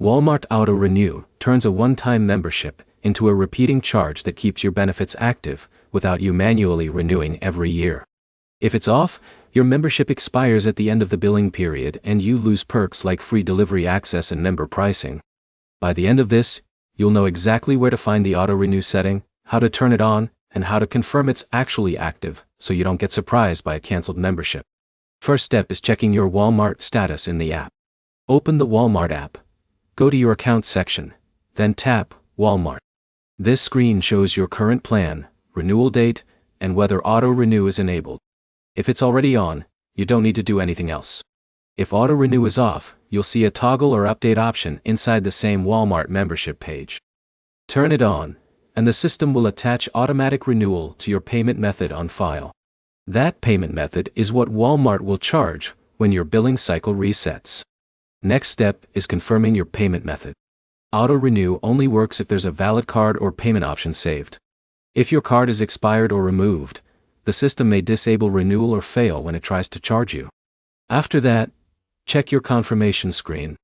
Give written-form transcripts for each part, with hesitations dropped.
Walmart Auto Renew turns a one-time membership into a repeating charge that keeps your benefits active without you manually renewing every year. If it's off, your membership expires at the end of the billing period and you lose perks like free delivery access and member pricing. By the end of this, you'll know exactly where to find the auto renew setting, how to turn it on, and how to confirm it's actually active so you don't get surprised by a canceled membership. First step is checking your Walmart status in the app. Open the Walmart app. Go to your account section, then tap Walmart. This screen shows your current plan, renewal date, and whether auto renew is enabled. If it's already on, you don't need to do anything else. If auto renew is off, you'll see a toggle or update option inside the same Walmart membership page. Turn it on, and the system will attach automatic renewal to your payment method on file. That payment method is what Walmart will charge when your billing cycle resets. Next step is confirming your payment method. Auto renew only works if there's a valid card or payment option saved. If your card is expired or removed, the system may disable renewal or fail when it tries to charge you. After that, check your confirmation screen.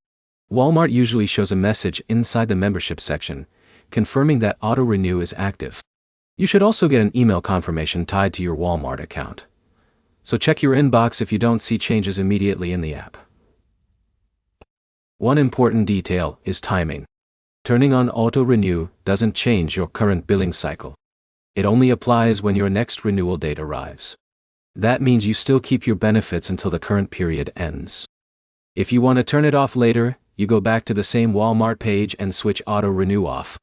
Walmart usually shows a message inside the membership section, confirming that auto renew is active. You should also get an email confirmation tied to your Walmart account. So check your inbox if you don't see changes immediately in the app. One important detail is timing. Turning on auto renew doesn't change your current billing cycle. It only applies when your next renewal date arrives. That means you still keep your benefits until the current period ends. If you want to turn it off later, you go back to the same Walmart page and switch auto renew off.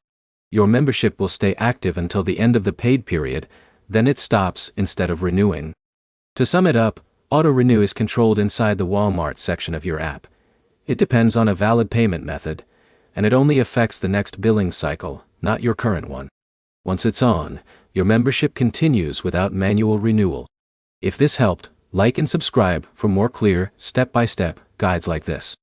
Your membership will stay active until the end of the paid period, then it stops instead of renewing. To sum it up, auto renew is controlled inside the Walmart section of your app. It depends on a valid payment method, and it only affects the next billing cycle, not your current one. Once it's on, your membership continues without manual renewal. If this helped, like and subscribe for more clear, step-by-step guides like this.